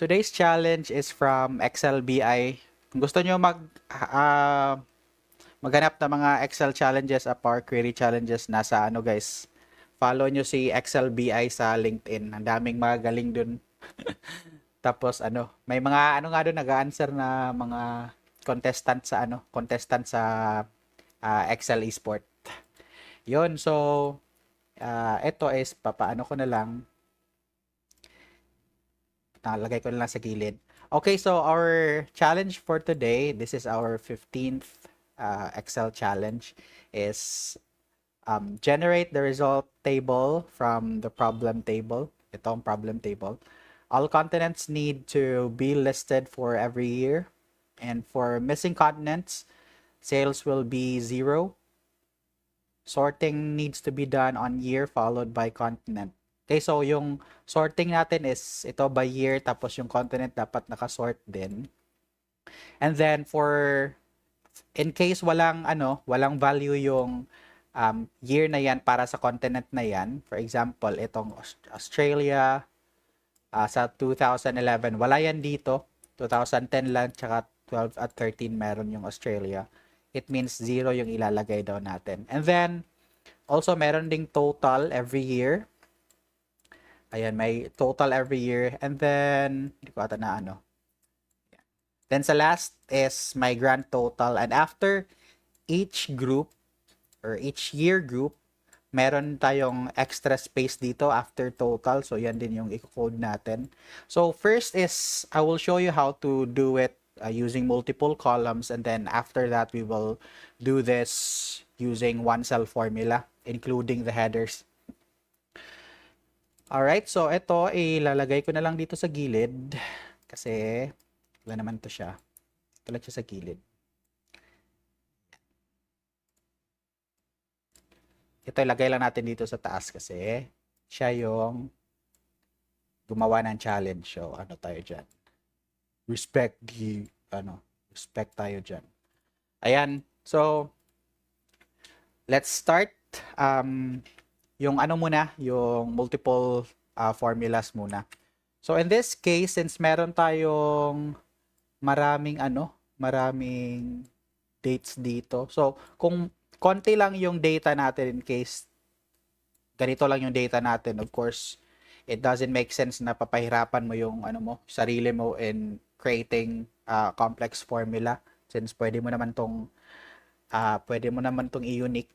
Today's challenge is from Excel BI. Kung gusto nyo maghanap ng mga Excel challenges at Power Query challenges, nasa ano guys, follow nyo si Excel BI sa LinkedIn. Ang daming magaling dun. Tapos may mga nga doon nag-answer na mga contestant sa Excel Esport. Yun, so ito is papaano ko na lang, nalagay ko na lang sa gilid. Okay, so our challenge for today, this is our 15th Excel challenge, is generate the result table from the problem table. Ito ang problem table. All continents need to be listed for every year. And for missing continents, sales will be 0. Sorting needs to be done on year followed by continent. Okay, so yung sorting natin is ito by year, tapos yung continent dapat nakasort din. And then in case walang value yung year na yan para sa continent na yan, for example, itong Australia sa 2011, wala yan dito. 2010 lang, tsaka 12 at 13 meron yung Australia. It means 0 yung ilalagay daw natin. And then, also meron ding total every year. Ayan, may total every year. And then, hindi ko ata na Then sa last is my grand total. And after each group, or each year group, meron tayong extra space dito after total. So, yan din yung i-code natin. So, first is, I will show you how to do it using multiple columns. And then, after that, we will do this using one cell formula, including the headers. Alright, so ito, ilalagay ko na lang dito sa gilid. Kasi, wala naman to siya. Ito lang siya sa gilid. Ito ilagay lang natin dito sa taas kasi siya yung gumawa ng challenge. So, ano tayo dyan? Respect tayo dyan. Ayan. So, let's start. Yung yung multiple formulas muna. So, in this case, since meron tayong maraming dates dito. So, kung konti lang yung data natin, in case ganito lang yung data natin, of course, it doesn't make sense na papahirapan mo yung sarili mo in creating complex formula, since pwede mo naman tong i-unique,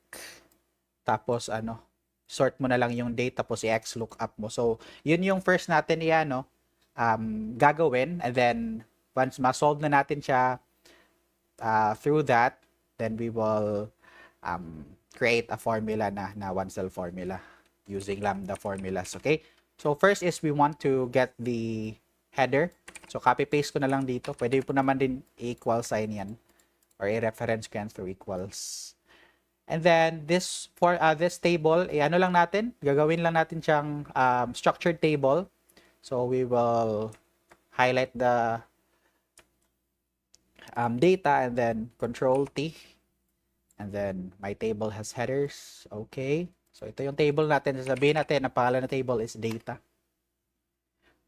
tapos sort mo na lang yung date, tapos i-X lookup mo. So, yun yung first natin gagawin, and then once ma-solve na natin siya through that, then we will create a formula na one cell formula using lambda formulas. Okay? So, first is we want to get the header. So, copy-paste ko na lang dito. Pwede po naman din i-equal sign yan, or i-reference ko yan through equals. And then, this table, lang natin, gagawin lang natin siyang structured table. So, we will highlight the data, and then Control T. And then, my table has headers. Okay. So, ito yung table natin. Sasabihin natin, ang pangalan ng table is data.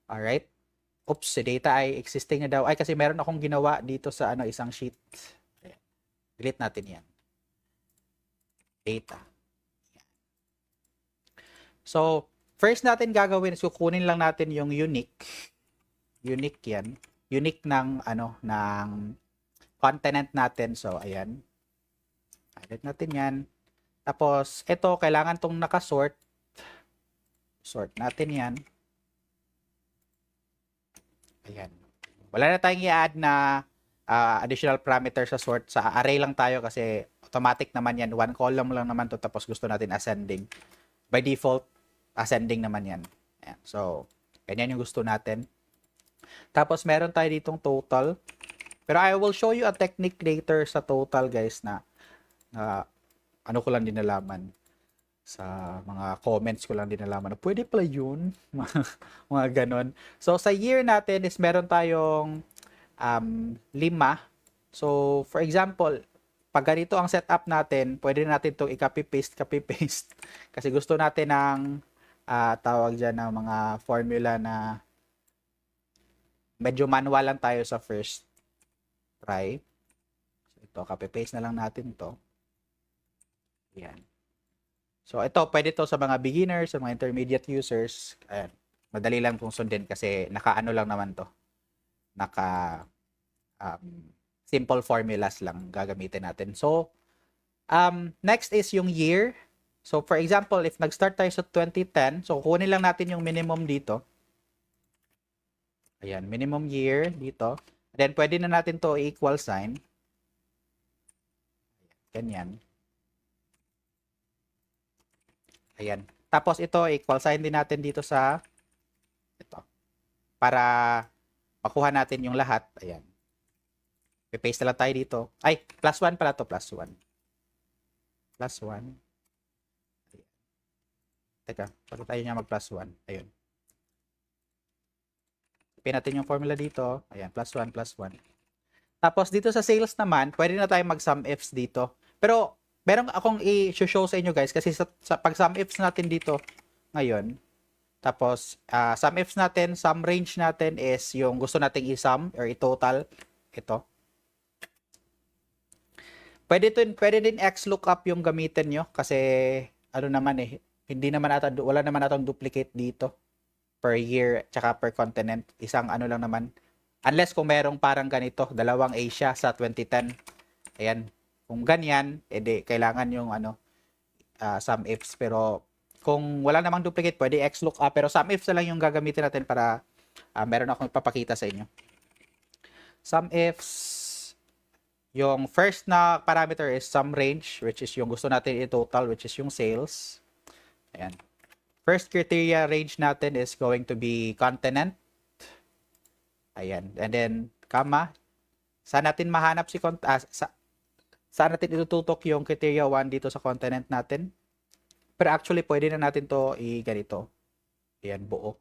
Alright. Oops, si data ay existing na daw. Ay, kasi meron akong ginawa dito sa isang sheet. Delete natin yan. Data. So, first natin gagawin is kukunin lang natin yung unique. Unique yan. Unique ng continent natin. So, ayan. Edit natin yan. Tapos, ito, kailangan tong nakasort. Sort natin yan. Ayan. Wala na tayong i-add na additional parameter sa sort. Sa array lang tayo kasi automatic naman yan. One column lang naman to, tapos gusto natin ascending. By default, ascending naman yan. Ayan. So, ganyan yung gusto natin. Tapos, meron tayo ditong total. Pero I will show you a technique later sa total, guys, na ko lang din nalaman. Sa mga comments ko lang din nalaman na pwede pala yun. Mga ganon. So, sa year natin is meron tayong 5. So, for example, pag ganito ang setup natin, pwede natin itong i-copy-paste. Kasi gusto natin ng tawag dyan ng mga formula na medyo manual lang tayo sa first try. So, ito, copy-paste na lang natin to. Ayan. So, ito, pwede to sa mga beginners, sa mga intermediate users. Ayan. Madali lang kung sundin kasi naka-ano lang naman to. Naka simple formulas lang gagamitin natin. So, next is yung year. So, for example, if nag-start tayo sa 2010, so kunin lang natin yung minimum dito. Ayan, minimum year dito. Then, pwede na natin to equal sign. Ganyan. Ayan. Tapos, ito, equal sign din natin dito sa ito. Para makuha natin yung lahat. Ayan. I-paste na lang tayo dito. Ay, plus 1 pala to, plus 1. Plus 1. Teka, pala tayo niya mag plus 1. Ayun. Pin natin yung formula dito. Ayan, plus 1, plus 1. Tapos dito sa sales naman, pwede na tayo mag sum ifs dito. Pero meron akong i-show sa inyo guys kasi sa pag sum ifs natin dito ngayon, tapos sum ifs natin, sum range natin is yung gusto nating i-sum or i-total. Ito. Pwede din XLOOKUP yung gamitin nyo kasi ano naman hindi naman wala naman atong duplicate dito per year tsaka per continent. Isang ano lang naman. Unless kung merong parang ganito, dalawang Asia sa 2010. Ayan. Kung ganyan, edi kailangan yung sum ifs. Pero kung wala namang duplicate, pwede XLOOKUP. Pero sum ifs na lang yung gagamitin natin para meron akong ipapakita sa inyo. Sum ifs, yung first na parameter is sum range, which is yung gusto natin i-total, which is yung sales. Ayan. First criteria range natin is going to be continent. Ayan. And then, comma. Saan natin mahanap saan natin itututok yung criteria 1 dito sa continent natin. Pero actually, pwede na natin to ganito. Ayan, buo.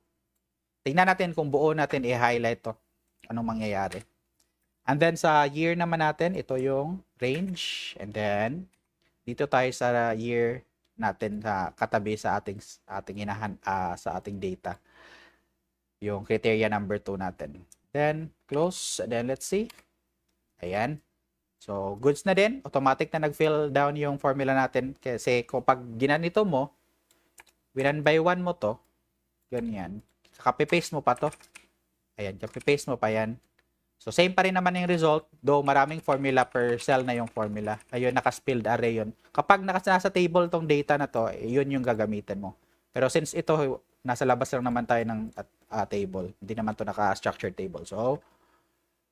Tingnan natin kung buo natin i-highlight to. Anong mangyayari. And then, sa year naman natin, ito yung range. And then, dito tayo sa year natin sa katabi sa ating sa ating data. Yung criteria number 2 natin. Then, close. And then, let's see. Ayan. So, goods na din. Automatic na nag-fill down yung formula natin. Kasi kapag ginanito mo, 1 by 1 mo to, ganyan. Copy-paste mo pa to. Ayan, copy-paste mo pa yan. So, same pa rin naman yung result, though maraming formula per cell na yung formula. Ayun, naka-spilled array yun. Kapag nasa table tong data na to, yun yung gagamitin mo. Pero since ito, nasa labas lang naman tayo ng table. Hindi naman to naka-structured table. So,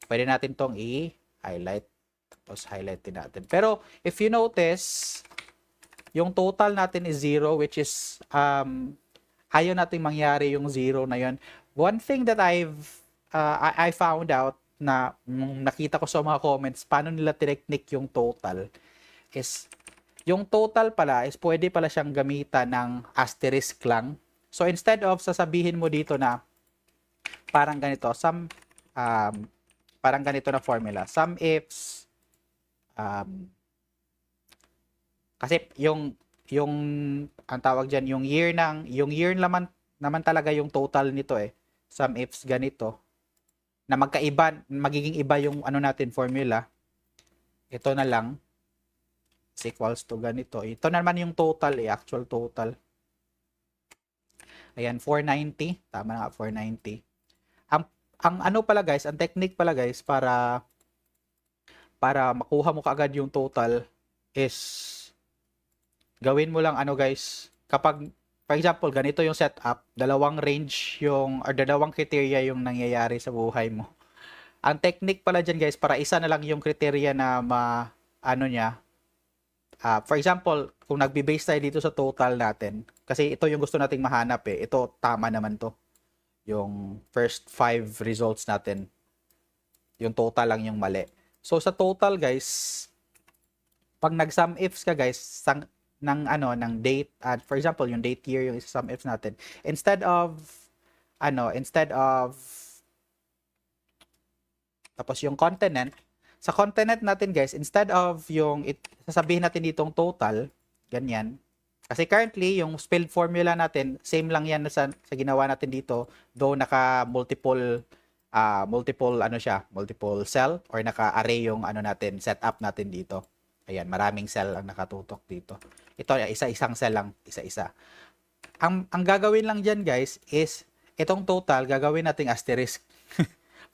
pwede natin tong i-highlight. Tapos, highlight din natin. Pero, if you notice, yung total natin is 0, which is, ayaw nating mangyari yung 0 na yun. One thing that I found out, na nakita ko sa mga comments, paano nila tineknik yung total is, yung total pala is pwede pala siyang gamitan ng asterisk lang. So, instead of sasabihin mo dito na parang ganito, parang ganito na formula, sum ifs, kasi yung ang tawag dyan, yung year naman talaga yung total nito sum ifs ganito, na magiging iba yung natin formula. Ito na lang is equals to ganito. Ito naman yung total actual total. Ayan, 490. Tama na nga, 490. Ang ano pala guys, ang technique pala guys para makuha mo kaagad yung total is gawin mo lang guys, kapag for example, ganito yung setup, dalawang range or dalawang criteria yung nangyayari sa buhay mo. Ang technique pala dyan guys, para isa na lang yung criteria na for example, kung nagbe-base tayo dito sa total natin, kasi ito yung gusto nating mahanap ito tama naman to. Yung first 5 results natin, yung total lang yung mali. So sa total guys, pag nag-sum ifs ka guys, ng date, for example, yung date year yung sum ifs natin. Instead of tapos yung continent, sa continent natin guys, instead of yung sasabihin natin ditong total, ganyan. Kasi currently, yung spelled formula natin, same lang yan sa ginawa natin dito, though naka multiple multiple ano siya, multiple cell or naka-array yung ano natin, setup natin dito. Ayan, maraming cell ang nakatutok dito. Ito, isa-isang cell lang, isa-isa. Ang gagawin lang diyan, guys, is itong total gagawin nating asterisk.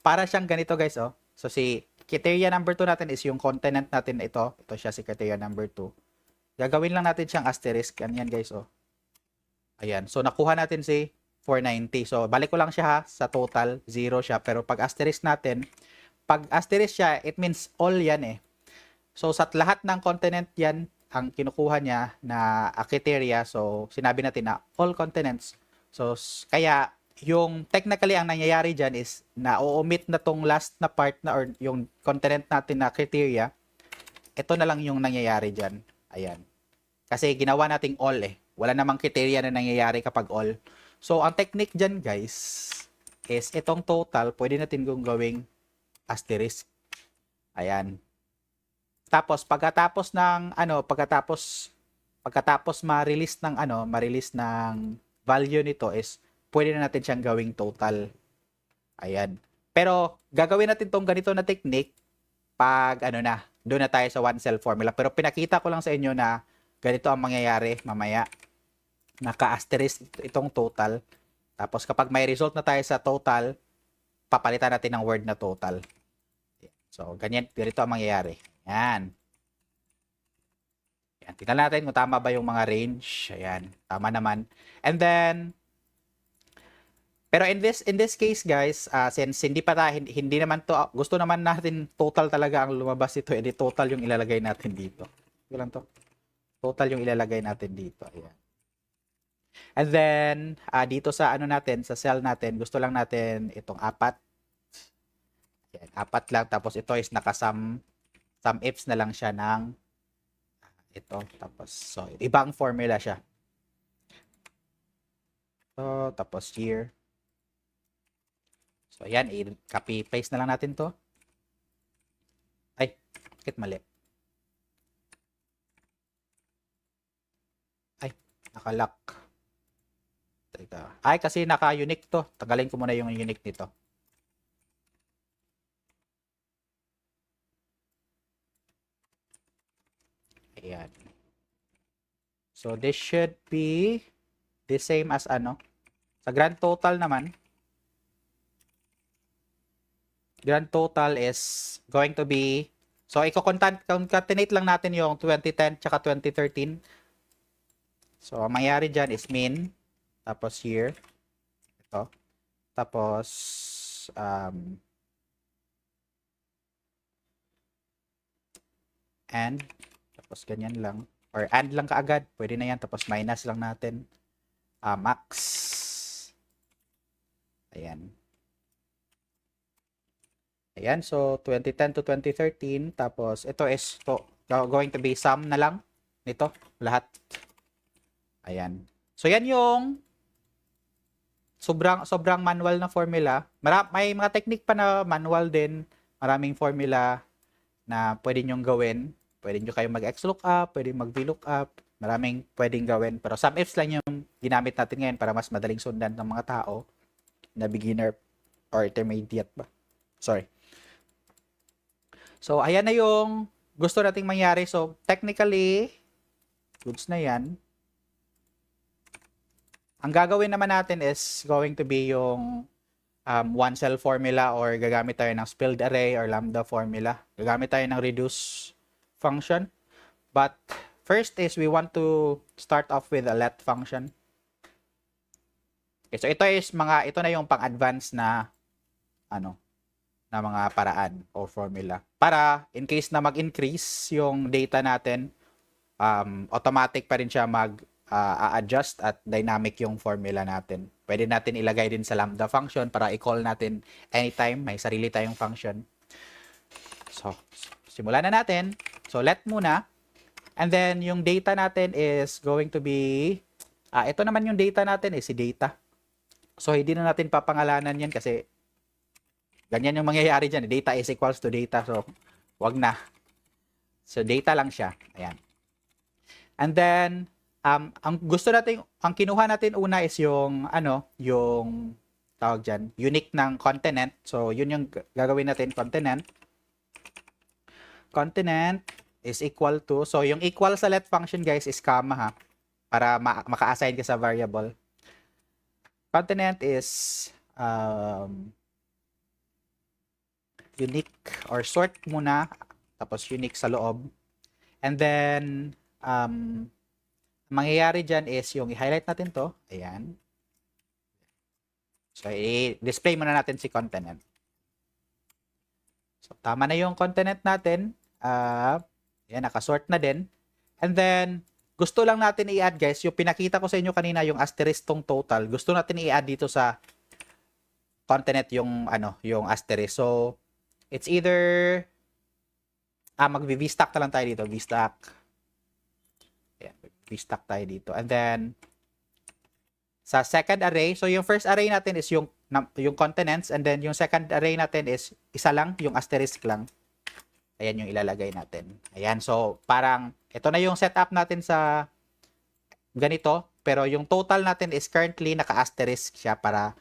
Para siyang ganito, guys, oh. So si criteria number 2 natin is yung continent natin na ito. Ito siya si criteria number 2. Gagawin lang natin siyang asterisk. Ganyan, guys, oh. Ayan. So nakuha natin si 490. So balik ko lang siya ha, sa total, 0 siya. Pero pag asterisk natin, pag asterisk siya, it means all yan eh. So sa lahat ng continent yan, ang kinukuha niya na criteria. So sinabi natin na all continents. So kaya yung technically ang nangyayari dyan is na o-omit na tong last na part na or yung continent natin na criteria. Ito na lang yung nangyayari dyan. Ayan. Kasi ginawa nating all eh. Wala namang criteria na nangyayari kapag all. So ang technique dyan, guys, is itong total pwede natin gawing asterisk. Ayan. Tapos pagkatapos ng pagkatapos ma-release ng value nito is pwede na natin siyang gawing total. Ayan. Pero gagawin natin tong ganito na technique pag doon na tayo sa one cell formula. Pero pinakita ko lang sa inyo na ganito ang mangyayari mamaya. Naka-asterisk itong total. Tapos kapag may result na tayo sa total, papalitan natin ng word na total. So ganito ang mangyayari. Yan. Yan. Tingnan natin kung tama ba yung mga range. Ayan. Tama naman. And then, pero in this case, guys, since hindi naman to, gusto naman natin total talaga ang lumabas ito, edi total yung ilalagay natin dito. Ito lang to. Total yung ilalagay natin dito. Ayan. And then, dito sa sa cell natin, gusto lang natin itong 4. Ayan, 4 lang. Tapos ito is sum ifs na lang siya ng ito. Tapos, so, ibang formula siya. So, tapos here. So, ayan, i-copy-paste na lang natin to. Ay, bakit mali? Ay, nakalock. Ay, kasi naka-unique to. Tagalin ko muna yung unique nito. Ayan. So, this should be the same as Sa grand total naman, grand total is going to be, so i-concatenate lang natin yung 2010 tsaka 2013. So, ang mangyari dyan is min, tapos here, ito, tapos, and, tapos ganyan lang, or and lang kaagad, pwede na yan, tapos minus lang natin, max, ayan. Ayan, so 2010 to 2013, tapos ito is going to be sum na lang nito, lahat. Ayan. So yan yung sobrang manual na formula. May mga technique pa na manual din, maraming formula na pwede nyong gawin. Pwede nyo kayo mag-XLOOKUP, pwede mag-VLOOKUP, maraming pwedeng gawin. Pero sum ifs lang yung ginamit natin ngayon para mas madaling sundan ng mga tao na beginner or intermediate ba. Sorry. So, ayan na yung gusto nating mangyari. So, technically, goods na yan. Ang gagawin naman natin is going to be yung one cell formula or gagamit tayo ng spilled array or lambda formula. Gagamit tayo ng reduce function. But, first is we want to start off with a let function. Okay, so ito na yung pang-advance na na mga paraan o formula. Para in case na mag-increase yung data natin, automatic pa rin siya mag-adjust at dynamic yung formula natin. Pwede natin ilagay din sa lambda function para i-call natin anytime. May sarili tayong function. So, simulan na natin. So, let muna. And then, yung data natin is going to be, ito naman yung data natin si data. So, hindi na natin papangalanan yan kasi ganyan yung mangyayari dyan. Data is equals to data. So, wag na. So, data lang siya. Ayan. And then, ang kinuha natin una is yung tawag dyan, unique ng continent. So, yun yung gagawin natin, continent. Continent is equal to, so yung equal sa let function guys is comma ha, para maka-assign ka sa variable. Continent is unique or sort muna, tapos unique sa loob. And then, mangyayari dyan is yung i-highlight natin to. Ayan. So, i-display muna natin si continent. So, tama na yung continent natin. Ayan, nakasort na din. And then, gusto lang natin i-add guys, yung pinakita ko sa inyo kanina, yung asterisk tong total, gusto natin i-add dito sa continent yung, yung asterisk. So, it's either, mag-v-stack na lang tayo dito. V-stack. Ayan, v-stack tayo dito. And then, sa second array, so yung first array natin is yung continents, and then yung second array natin is isa lang, yung asterisk lang. Ayan yung ilalagay natin. Ayan, so parang ito na yung setup natin sa ganito, pero yung total natin is currently naka-asterisk siya para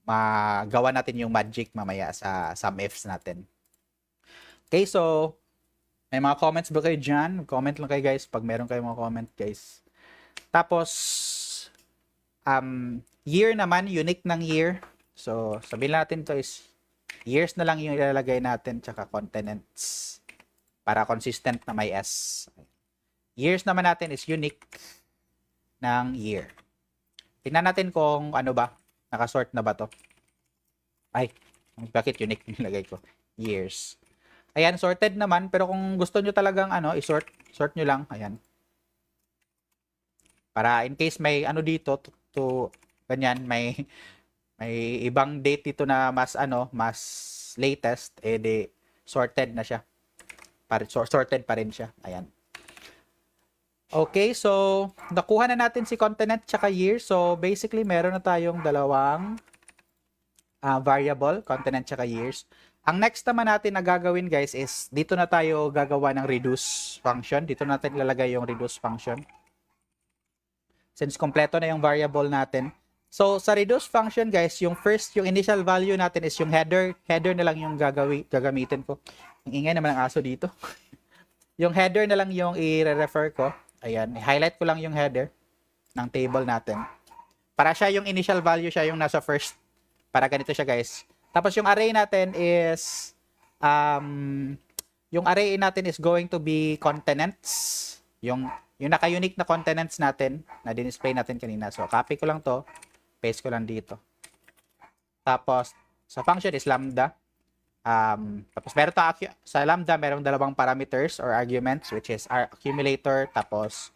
magawa natin yung magic mamaya sa sum ifs natin. Okay, so may mga comments ba kayo dyan? Comment lang kayo guys pag meron kayong mga comment guys. Tapos, year naman, unique ng year. So, sabihin natin to is years na lang yung ilalagay natin tsaka continents para consistent na may S. Years naman natin is unique ng year. Tingnan natin kung ano ba, nakasort na ba to. Ay, bakit unique nilagay ko? Years. Ayan, sorted naman, pero kung gusto nyo talagang i-sort nyo lang, ayan. Para in case may dito, ganyan, may ibang date dito na mas latest, di sorted na siya. Sorted pa rin siya. Ayan. Okay, so nakuha na natin si continent tsaka year. So basically meron na tayong dalawang variable, continent tsaka years. Ang next naman natin na gagawin guys is dito na tayo gagawa ng reduce function. Dito natin ilalagay yung reduce function. Since kompleto na yung variable natin. So, sa reduce function, guys, yung initial value natin is yung header. Header na lang yung gagamitin ko. Ang ingay naman ang aso dito. Yung header na lang yung i-refer ko. Ayan, i-highlight ko lang yung header ng table natin. Para siya yung initial value, siya yung nasa first. Para ganito siya, guys. Tapos yung array natin is, yung array natin is going to be continents. Yung naka-unique na continents natin na din-display natin kanina. So, copy ko lang to. Paste ko lang dito. Tapos, sa function is lambda. Tapos, meron sa lambda, merong dalawang parameters or arguments, which is our accumulator, tapos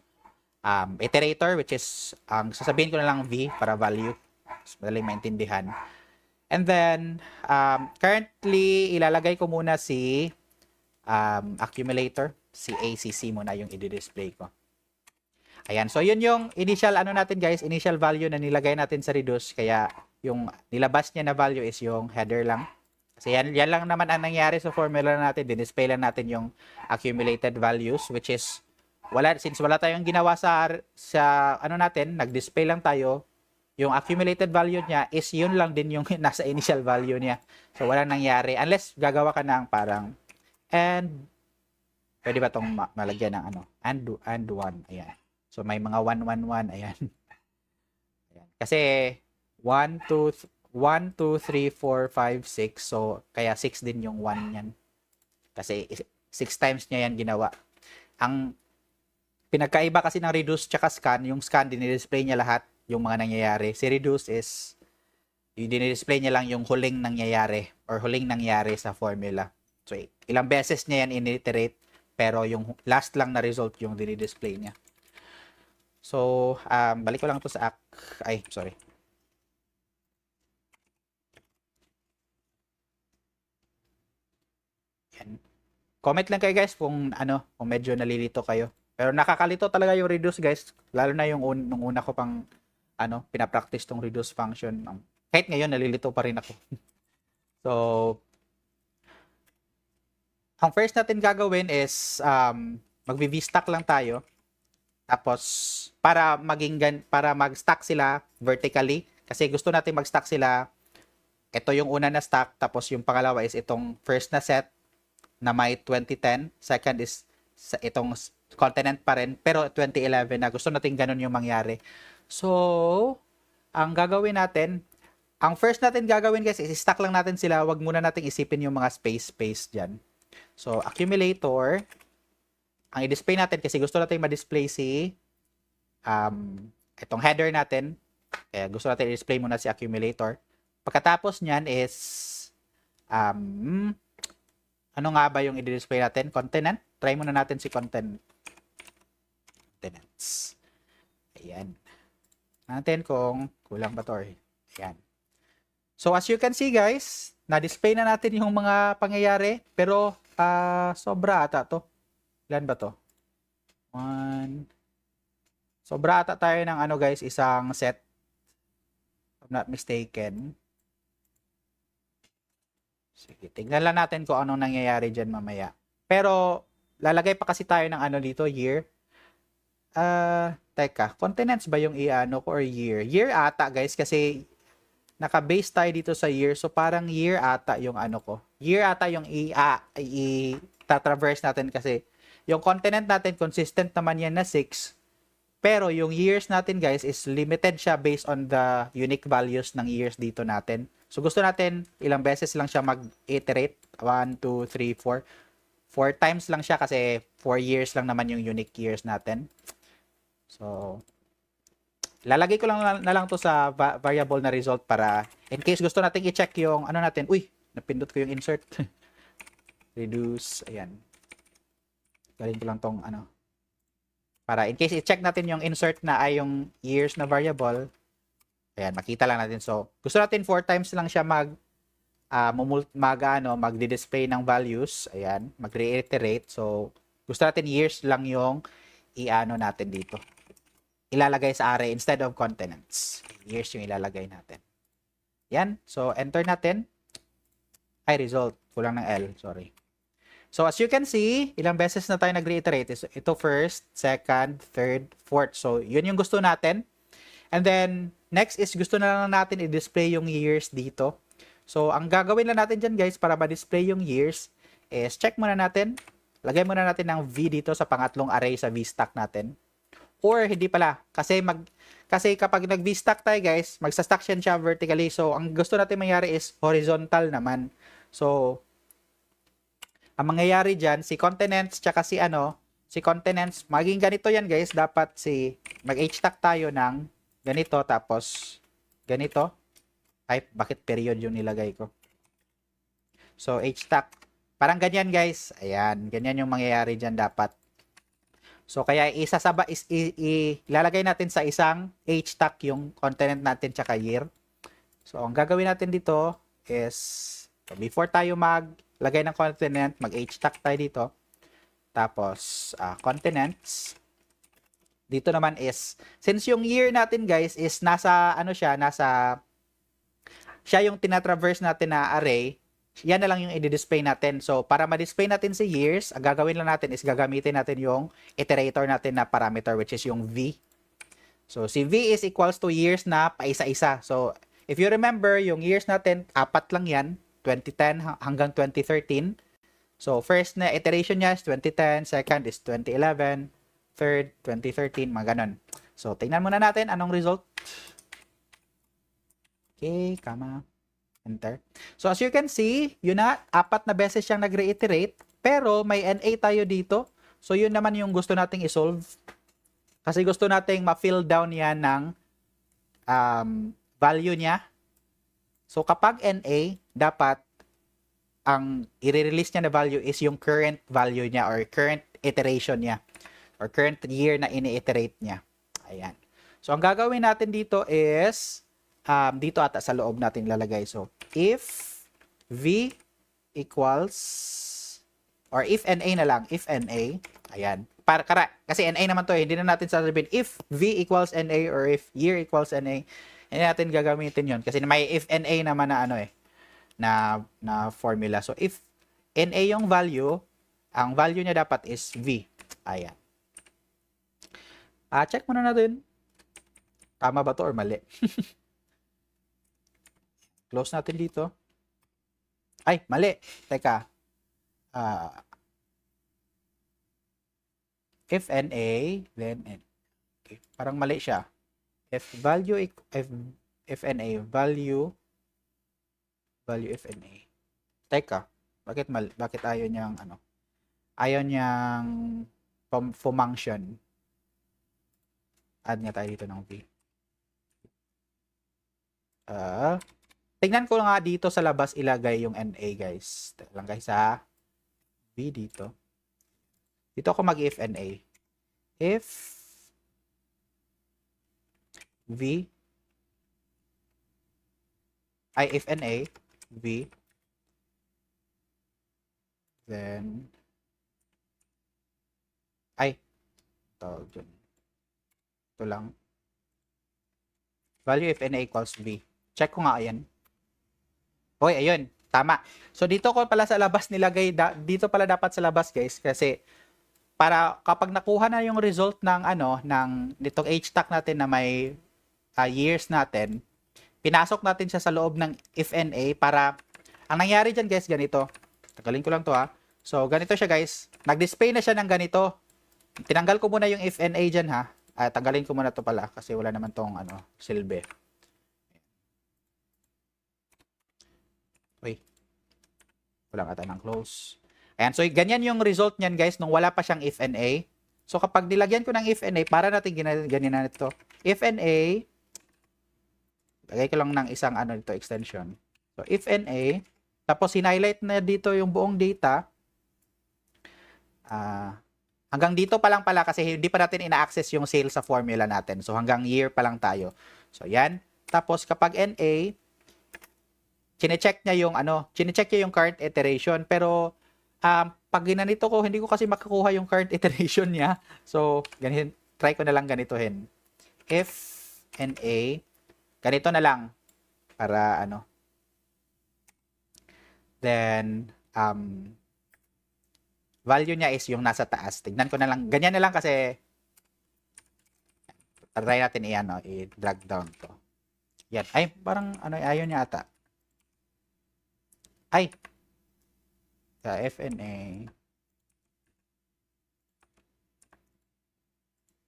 iterator, which is, sasabihin ko na lang v para value. Mas madaling maintindihan. And then, currently, ilalagay ko muna si accumulator. Si ACC muna yung i-display ko. Ayan. So, yun yung initial, natin guys, initial value na nilagay natin sa reduce. Kaya, yung nilabas niya na value is yung header lang. Kasi yan lang naman ang nangyari sa formula natin. Din-display lang natin yung accumulated values, which is, since wala tayong ginawa sa natin, nag-display lang tayo, yung accumulated value niya is yun lang din yung nasa initial value niya. So, walang nangyari. Unless gagawa ka ng parang, and, pwede ba itong malagyan ng and 1. Ayan. So, may mga 1, 1, 1. Ayan. Ayan. Kasi, 1, 2, 3, 4, 5, 6. So, kaya 6 din yung 1 yan. Kasi, 6 times niya yan ginawa. Ang pinagkaiba kasi ng reduce tsaka scan, yung scan, dinidisplay niya lahat yung mga nangyayari. Si reduce is, dinidisplay niya lang yung huling nangyayari or huling nangyari sa formula. So, ilang beses niya yan in-iterate, pero yung last lang na result yung dinidisplay niya. So, balik ko lang to sa sorry. Yan. Comment lang kayo guys kung medyo nalilito kayo. Pero nakakalito talaga yung reduce guys, lalo na yung nung una ko pang pinapractice tong reduce function. Kahit ngayon nalilito pa rin ako. So, ang first natin gagawin is mag-v-stack lang tayo. Tapos para mag-stack sila vertically kasi gusto natin mag-stack sila ito yung una na stack, tapos yung pangalawa is itong first na set na may 2010. Second is itong continent pa rin, pero 2011 na. Gusto natin ganun yung mangyari. So, ang gagawin natin, ang first natin gagawin guys is stack lang natin sila. Wag muna natin isipin yung mga space dyan. So, accumulator, ang i-display natin kasi gusto natin ma-display si itong header natin. Kaya gusto natin i-display muna si accumulator. Pagkatapos niyan is ano nga ba yung i-display natin? Continent. Try muna natin si continents. Ayan. Natin kung kulang ba to. Ayan. So as you can see guys, na-display na natin yung mga pangyayari, pero sobra ata to. Ilan ba to? 1. Sobra ata tayo ng ano guys, isang set. If I'm not mistaken. Sige, tingnan lang natin kung anong nangyayari dyan mamaya. Pero, lalagay pa kasi tayo ng ano dito, year. Teka, continents ba yung i-ano ko or year? Year ata guys, kasi naka-base tayo dito sa year. So, parang year ata yung ano ko. Year ata yung i-traverse natin kasi yung continent natin, consistent naman yan na 6. Pero yung years natin guys is limited siya based on the unique values ng years dito natin. So gusto natin ilang beses lang siya mag-iterate. 1, 2, 3, 4. 4 times lang siya kasi 4 years lang naman yung unique years natin. So lalagay ko lang na lang to sa variable na result para in case gusto natin i-check yung ano natin. Uy, napindot ko yung insert. Reduce, ayan. Galing ko lang tong ano. Para in case i-check natin yung insert na ay yung years na variable. Ayan, makita lang natin. So, gusto natin 4 times lang siya magdi-display ng values. Ayan, mag-reiterate. So, gusto natin years lang yung i-ano natin dito. Ilalagay sa array instead of continents. Years yung ilalagay natin. Yan. So, enter natin. Ay, result. Kulang ng L. Sorry. So, as you can see, ilang beses na tayo nag-reiterate. Ito first, second, third, fourth. So, yun yung gusto natin. And then, next is gusto na lang natin i-display yung years dito. So, ang gagawin lang natin dyan guys para ma-display yung years is check muna natin. Lagay muna natin ng V dito sa pangatlong array sa VStack natin. Or, hindi pala. Kasi kapag nag-VStack tayo guys, magsa-stack siya vertically. So, ang gusto natin mangyari is horizontal naman. So, ang mangyayari dyan, si continents, tsaka si continents, maging ganito yan guys, dapat mag-h-stack tayo ng ganito, tapos ganito. Ay, bakit period yung nilagay ko? So, h-stack. Parang ganyan guys. Ayan, ganyan yung mangyayari dyan dapat. So, kaya ilalagay natin sa isang h-stack yung continent natin tsaka year. So, ang gagawin natin dito is, before tayo lagay ng continent, mag-h-stack tayo dito. Tapos, continents. Dito naman is, since yung year natin guys is siya yung tinatraverse natin na array, yan na lang yung i-display natin. So, para ma-display natin si years, ang gagawin lang natin is gagamitin natin yung iterator natin na parameter, which is yung V. So, si V is equals to years na paisa-isa. So, if you remember, yung years natin, 4 lang yan. 2010 hanggang 2013. So, first na iteration niya is 2010, second is 2011, third, 2013, mga ganun. So, tingnan muna natin anong result. Okay, enter. So, as you can see, yun na, 4 na beses siyang nag-reiterate, pero may NA tayo dito. So, yun naman yung gusto nating isolve. Kasi gusto nating ma-fill down yan ng value niya. So, kapag NA, dapat ang i-release niya na value is yung current value niya or current iteration niya or current year na ini-iterate niya. Ayan. So, ang gagawin natin dito is dito ata sa loob natin lalagay. So, if V equals or if NA na lang, if NA, ayan. Kasi NA naman to hindi na natin sasabihin if V equals NA or if year equals NA. Hindi natin gagamitin yon kasi may if NA naman na na formula. So, if NA yung value, ang value niya dapat is V. Ayan. Check muna natin. Tama ba to or mali? Close natin dito. Ay, mali. Teka. If NA, then N. Okay. Parang mali siya. If value, if NA, value if NA. Teka. Bakit ayaw niyang, ayaw niyang function. Add nga tayo dito ng V. Tingnan ko nga dito sa labas ilagay yung NA, guys. Lang guys sa V dito. Dito ako mag-if NA. If V if NA V, then tawag dyan. Ito lang. Value if NA equals V. Check ko nga, ayan. Hoy, ayun. Tama. So, dito ko pala sa labas nilagay, dito pala dapat sa labas, guys, kasi para kapag nakuha na yung result ng nitong HTAC natin na may years natin, pinasok natin siya sa loob ng if NA para, ang nangyari dyan, guys, ganito. Tagalin ko lang to, ha. So, ganito siya, guys. Nag-display na siya ng ganito. Tinanggal ko muna yung if NA dyan, ha. Tanggalin ko muna to pala kasi wala naman tong silbi. Uy. Wala ata ng close. Ayan, so ganyan yung result niyan, guys, nung wala pa siyang if NA. So kapag nilagyan ko ng if NA, para natin ganyan na ito. If NA, lagay ko lang ng isang dito extension. So if NA, tapos highlight na dito yung buong data. Hanggang dito pa lang pala kasi hindi pa natin ina-access yung sales sa formula natin. So hanggang year pa lang tayo. So yan. Tapos kapag NA, chine-check niya yung current iteration, pero pag ginanito ko, hindi ko kasi makakuha yung current iteration niya. So, ganito, try ko na lang ganitohin. If NA, ganito na lang para then value niya is yung nasa taas. Tignan ko na lang, ganyan na lang kasi try natin i-drag down to. Yan. Ay, parang ayaw niya ata. Ay, FNA.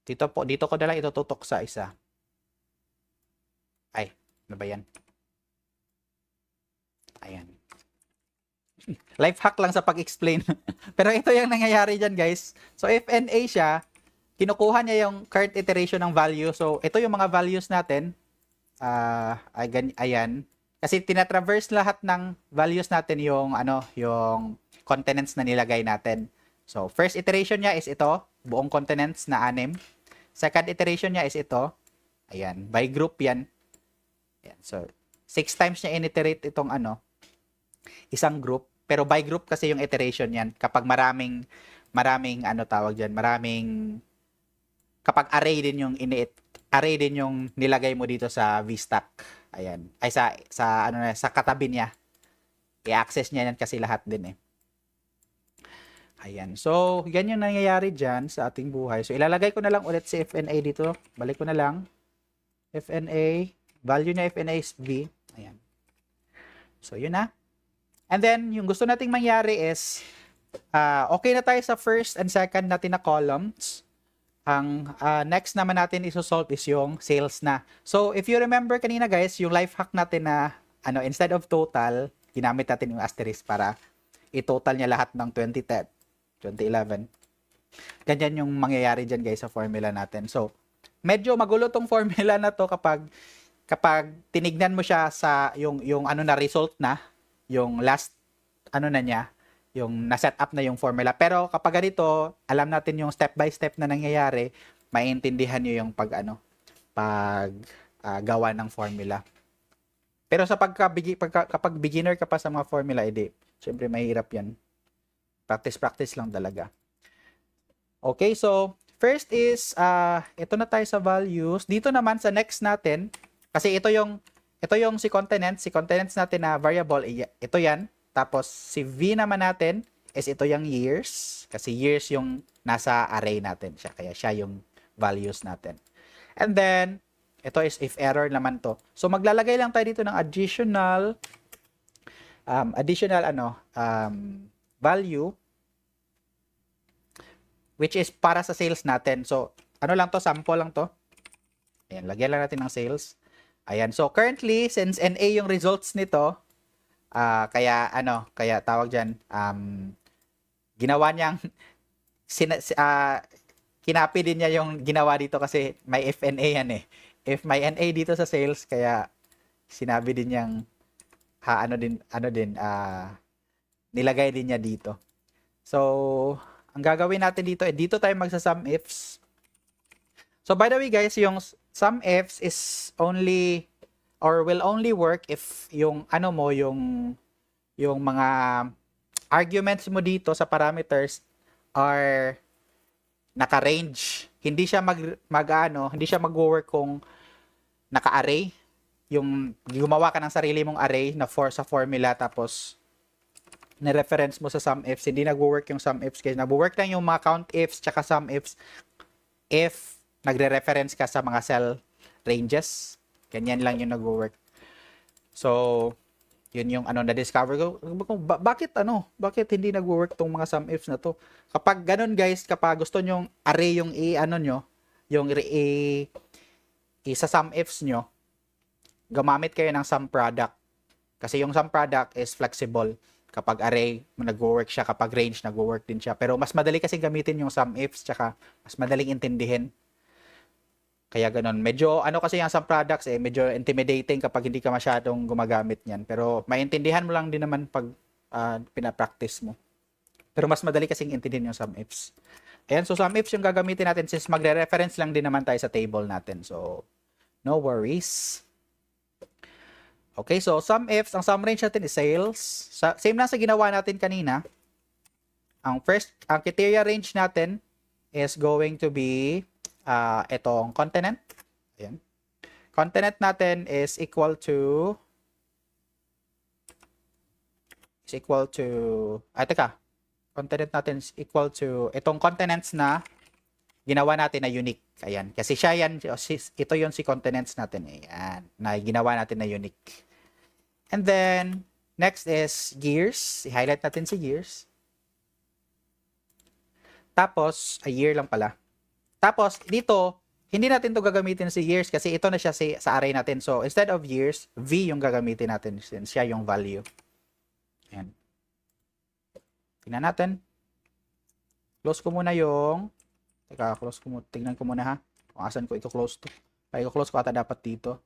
Dito ko na lang itututok sa isa. Ay, ano ba yan? Ayan. Life hack lang sa pag-explain. Pero ito yung nangyayari dyan, guys. So, if NA siya, kinukuha niya yung current iteration ng value. So, ito yung mga values natin. Ayan. Kasi tinatraverse lahat ng values natin yung continents na nilagay natin. So, first iteration niya is ito, buong continents na 6. Second iteration niya is ito. Ayan, by group yan. Ayan, so, 6 times niya in-iterate itong isang group. Pero by group kasi yung iteration yan. Kapag maraming tawag dyan, kapag array din yung nilagay mo dito sa VStack. Ayan. Ay sa katabi niya. I-access niya yan kasi lahat din eh. Ayan. So, yan yung nangyayari dyan sa ating buhay. So, ilalagay ko na lang ulit si FNA dito. Balik ko na lang. FNA. Value niya FNA is V. Ayan. So, yun na. And then, yung gusto nating mangyari is, okay na tayo sa first and second natin na columns. Ang next naman natin isosolve is yung sales na. So, if you remember kanina, guys, yung life hack natin na, instead of total, ginamit natin yung asterisk para i-total niya lahat ng 2010, 2011. Ganyan yung mangyayari dyan, guys, sa formula natin. So, medyo magulo tong formula na to kapag tinignan mo siya sa yung result na, yung last na niya, yung na-set up na yung formula. Pero kapag ganito, alam natin yung step by step na nangyayari, maiintindihan nyo yung gawa ng formula. Pero sa kapag beginner ka pa sa mga formula, syempre mahirap yan. Practice lang talaga. Okay, so first is, ito na tayo sa values. Dito naman sa next natin, kasi ito yung si continents natin na variable, ito yan. Tapos si V naman natin is ito yung years, kasi years yung nasa array natin siya, kaya siya yung values natin. And then Ito is if error naman to. So maglalagay lang tayo dito ng additional value which is para sa sales natin. So ano lang to, sample lang to. Ayan, lagyan lang natin ng sales. Ayan, so currently since NA yung results nito, kaya tawag diyan, ginawa niyang kinapi din niya yung ginawa dito kasi may FNA yan eh. If may NA dito sa sales, kaya sinabi din niyang nilagay din niya dito. So, ang gagawin natin dito, dito tayo magsa-sum ifs. So, by the way guys, yung sum ifs is only or will only work if yung yung mga arguments mo dito sa parameters are naka-range. Hindi siya hindi siya mag-work kung naka-array. Yung gumawa ka ng sarili mong array na sa formula tapos ni-reference mo sa sum ifs. Hindi nag-work yung sum ifs kasi nag-work lang yung mga count ifs tsaka sum ifs if nagre-reference ka sa mga cell ranges. Ganyan lang yung nag-work. So, yun yung na-discover ko. Bakit hindi nag-work tong mga sum ifs na to? Kapag ganun guys, kapag gusto nyong array yung sa sum ifs nyo, gumamit kayo ng sum product. Kasi yung sum product is flexible. Kapag array, nag-work siya. Kapag range, nag-work din siya. Pero mas madali kasi gamitin yung sum ifs, tsaka mas madaling intindihin. Kaya ganun. Medyo, kasi yung sum products medyo intimidating kapag hindi ka masyadong gumagamit niyan. Pero maintindihan mo lang din naman pag pinapractice mo. Pero mas madali kasing intindihin yung sum ifs. Ayan, so sum ifs yung gagamitin natin since magre-reference lang din naman tayo sa table natin. So, no worries. Okay, so sum ifs, ang sum range natin is sales. Same lang sa ginawa natin kanina. Ang criteria range natin is going to be itong continent. Ayan. Continent natin is equal to continent natin is equal to itong continents na ginawa natin na unique. Ayan. Kasi ito yon si continents natin. Ayan. Na ginawa natin na unique. And then, next is years. I-highlight natin si years. Tapos, a year lang pala. Tapos, dito, hindi natin to gagamitin si years kasi ito na siya sa array natin. So, instead of years, V yung gagamitin natin since siya yung value. Ayan. Tingnan natin. Close ko muna yung tignan ko muna ha. Kung asan ko i-close to. I-close ko ata dapat dito.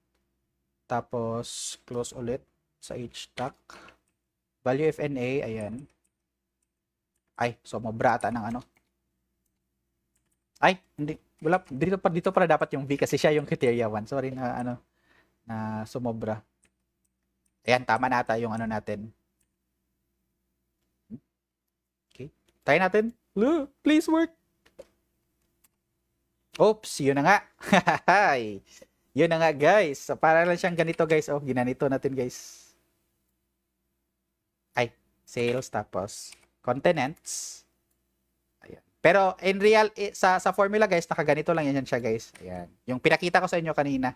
Tapos, close ulit sa HTAC. Value FNA, ayan. Ay, sumobra ata ng Ay, hindi. Wala, dito para dapat yung V kasi siya yung criteria 1. Sorry na na sumobra. Ayan, tama na ata yung natin. Okay. Try natin. Please work. Oops, yun na nga. Yun na nga, guys. So, para lang siyang ganito, guys. Oh, ginanito natin, guys. Ay, sales tapos continents. Ayan. Pero in real sa formula, guys, nakaganito lang yan siya, guys. Ayan. Yung pinakita ko sa inyo kanina.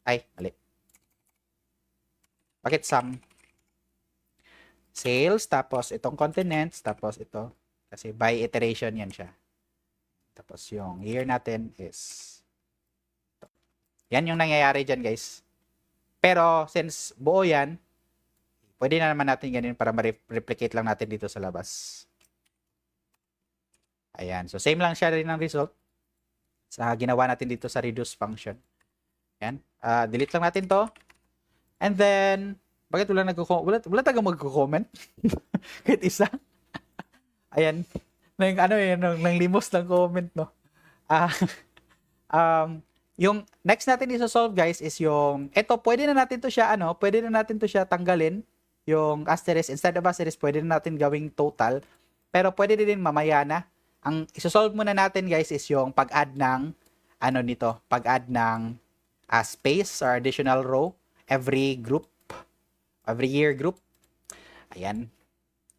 Ay, mali. Bakit sum? Sales tapos itong continents tapos ito kasi by iteration yan siya. Tapos yung year natin is ito. Yan yung nangyayari dyan, guys. Pero since buo yan, pwede na naman natin ganun para ma-replicate lang natin dito sa labas. Ayan. So, same lang siya rin ng result sa ginawa natin dito sa reduce function. Ayan. Delete lang natin to. And then, bakit wala tagang magko-comment? Kahit isa. Ayan. Nang limos ng comment, no? Yung next natin i-solve, guys, is yung, pwede na natin to siya tanggalin. Yung asterisk, instead of asterisk, pwede na natin gawing total. Pero pwede din mamaya na. Ang isosolve muna natin, guys, is yung pag-add ng pag-add ng space or additional row every year group. Ayan.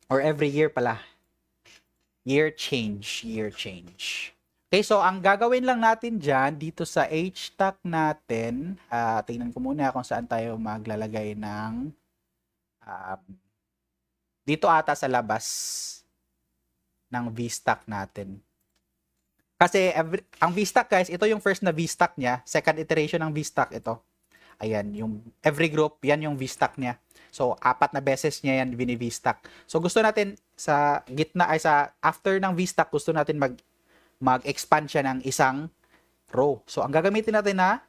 Or every year pala. Year change. Okay, Okay, so ang gagawin lang natin dyan, dito sa h-stack natin, tingnan ko muna kung saan tayo maglalagay ng, dito ata sa labas ng v-stack natin. Kasi ang v-stack guys, ito yung first na v-stack niya, second iteration ng v-stack ito. Ayan, yung every group, yan yung v-stack niya. So, 4 na beses niya yan bini-v-stack. So, gusto natin sa gitna, ay sa after ng v-stack, gusto natin mag-expand siya ng isang row. So, ang gagamitin natin na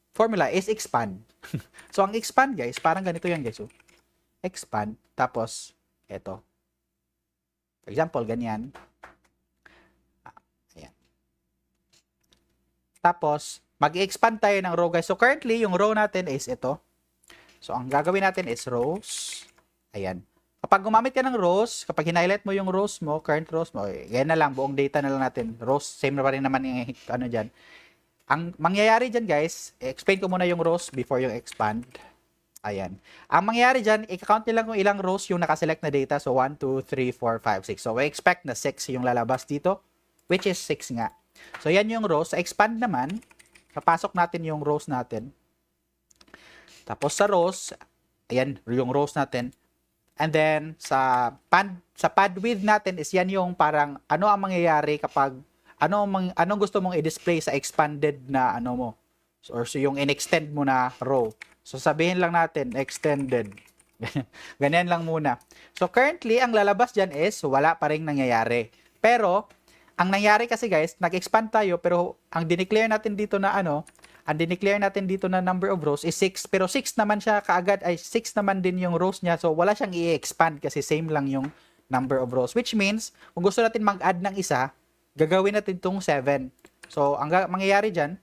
formula is expand. So, ang expand guys, parang ganito yan guys. So, expand, tapos, eto. For example, ganyan. Ayan. Tapos, mag-expand tayo ng row guys. So, currently, yung row natin is ito. So, ang gagawin natin is rows. Ayan. Kapag gumamit ka ng rows, kapag hinighlight mo yung rows mo, current rows mo, yan na lang, buong data na lang natin. Rows, same na pa rin naman yung ano dyan. Ang mangyayari dyan guys, explain ko muna yung rows before yung expand. Ayan. Ang mangyayari dyan, i-count nyo lang kung ilang rows yung nakaselect na data. So, 1, 2, 3, 4, 5, 6. So, we expect na 6 yung lalabas dito, which is 6 nga. So, yan yung rows. Sa expand naman, papasok natin yung rows natin. Tapos sa rows, ayan, yung rows natin. And then, sa pad width natin is yan yung parang ano ang mangyayari kapag anong gusto mong i-display sa expanded na ano mo. Or so yung in-extend mo na row. So, sabihin lang natin, extended. Ganyan lang muna. So, currently, ang lalabas dyan is wala pa rin nangyayari. Pero, ang nangyari kasi guys, nag-expand tayo, pero ang dineclare natin dito na ang dineclare natin dito na number of rows is 6. Pero 6 naman siya kaagad, ay 6 naman din yung rows niya. So, wala siyang i-expand kasi same lang yung number of rows. Which means, kung gusto natin mag-add ng isa, gagawin natin itong 7. So, ang mangyayari dyan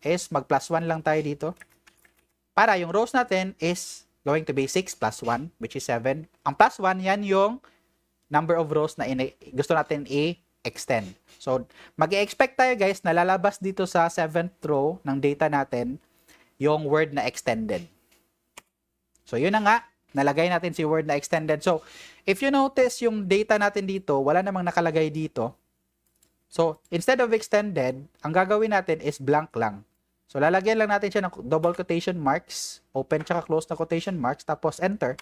is mag-plus 1 lang tayo dito. Para yung rows natin is going to be 6 plus 1, which is 7. Ang plus 1, yan yung number of rows na gusto natin i-extend. So, mag-expect tayo guys na lalabas dito sa 7th row ng data natin yung word na extended. So, yun na nga. Nalagay natin si word na extended. So, if you notice yung data natin dito, wala namang nakalagay dito. So, instead of extended, ang gagawin natin is blank lang. So, lalagyan lang natin siya ng double quotation marks, open tsaka close na quotation marks, tapos enter.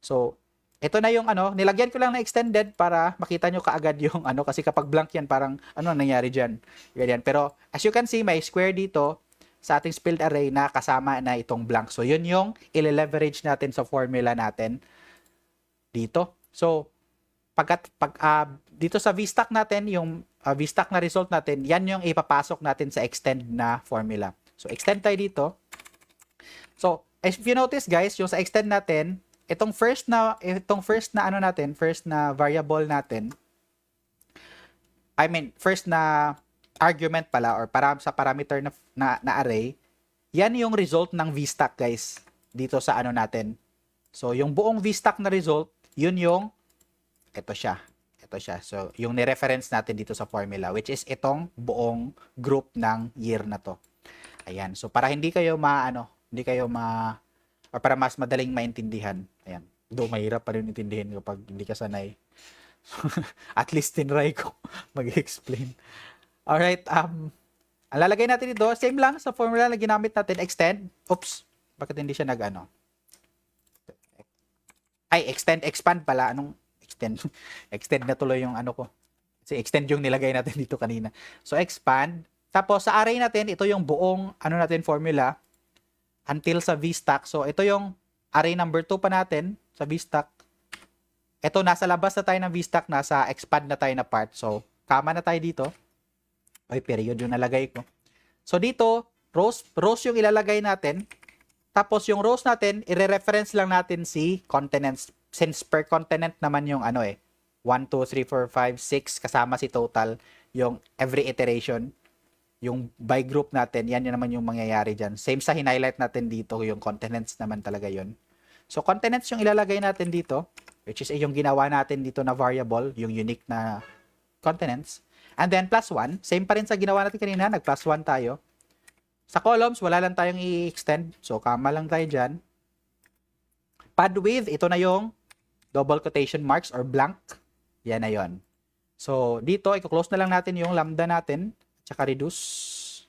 So, ito na yung nilagyan ko lang na extended para makita nyo kaagad yung kasi kapag blank yan, parang nangyari dyan. Ganyan. Pero, as you can see, may square dito sa ating spilled array na kasama na itong blank. So, yun yung i-leverage natin sa formula natin dito. So, dito sa VStack natin, yung VStack na result natin, yan yung ipapasok natin sa extend na formula. So, extend tayo dito. So, if you notice guys, yung sa extend natin, itong first na variable natin, first na argument pala or sa parameter na array, yan yung result ng VStack guys dito sa natin. So, yung buong VStack na result, yun yung ito siya. So, yung ni-reference natin dito sa formula, which is itong buong group ng year na to. Ayan. So, para hindi kayo or para mas madaling maintindihan. Ayan. Though mahirap pa rin intindihin kapag hindi ka sanay. At least tinry ko mag-explain. Alright. Ang lalagay natin dito, same lang sa formula na ginamit natin, extend. Oops. Bakit hindi siya expand pala. Anong extend? Extend na tuloy yung ko. Kasi extend yung nilagay natin dito kanina. So, expand. Tapos, sa array natin, ito yung buong formula until sa VStack. So, ito yung array number 2 pa natin sa VStack. Ito, nasa labas na tayo ng VStack, nasa expand na tayo na part. So, kama na tayo dito. Ay, period yung nalagay ko. So, dito, rows yung ilalagay natin. Tapos, yung rows natin, i-reference lang natin si continents. Since per continent naman yung 1, 2, 3, 4, 5, 6, kasama si total, yung every iteration. Yung by group natin, yan naman yung mangyayari dyan. Same sa hinighlight natin dito, yung continents naman talaga yun. So, continents yung ilalagay natin dito, which is yung ginawa natin dito na variable, yung unique na continents. And then, plus 1, same pa rin sa ginawa natin kanina, nag-plus 1 tayo. Sa columns, wala lang tayong i-extend. So, kama lang tayo dyan. Pad width, ito na yung double quotation marks or blank. Yan na yon. So, dito, i-close na lang natin yung lambda natin, tsaka reduce.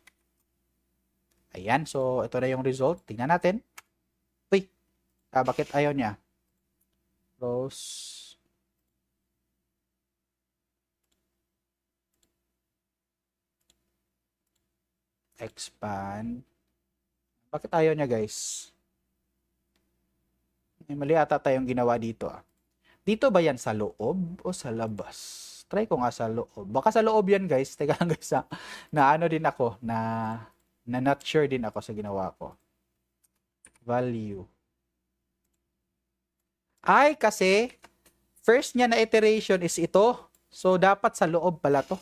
Ayan, so ito na yung result. Tingnan natin. Uy, bakit ayaw niya? Close. Expand. Bakit ayaw niya, guys? Mali ata tayong ginawa dito, ah. Dito ba yan sa loob o sa labas? Try ko nga sa loob. Baka sa loob yan, guys. Teka lang, guys, ha. Na ano din ako, na not sure din ako sa ginawa ko. Value. Ay, kasi first niya na iteration is ito. So, dapat sa loob pala to.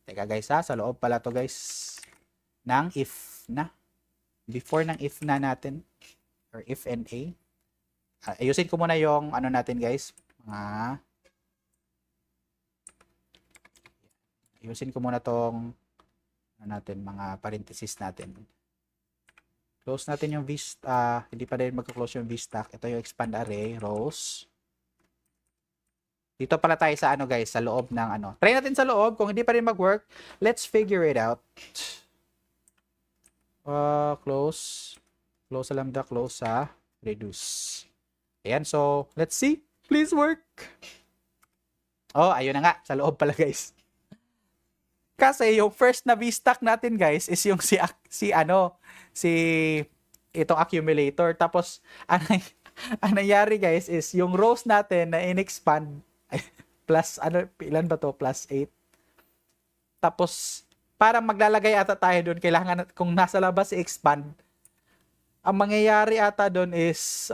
Teka, guys, ha. Sa loob pala to, guys. Ng if na. Before ng if na natin. Or if and a. Ayusin ko muna yung ano natin, guys. Ayusin ko muna tong ano natin, mga parenthesis natin. Close natin yung hindi pa rin magka-close yung vstack. Ito yung expand array, rows. Dito pala tayo sa ano, guys, sa loob ng ano. Try natin sa loob. Kung hindi pa rin mag-work, let's figure it out. Close. Close sa lambda, close sa reduce. Ayan, so, let's see. Please work. Oh, ayun na nga. Sa loob pala, guys. Kasi yung first na vstack natin, guys, is yung si itong accumulator. Tapos, ang nangyari, guys, is yung rows natin na in-expand, plus, ilan ba to? Plus 8. Tapos, para maglalagay ata tayo doon, kailangan, kung nasa labas i-expand, ang mangyayari ata doon is,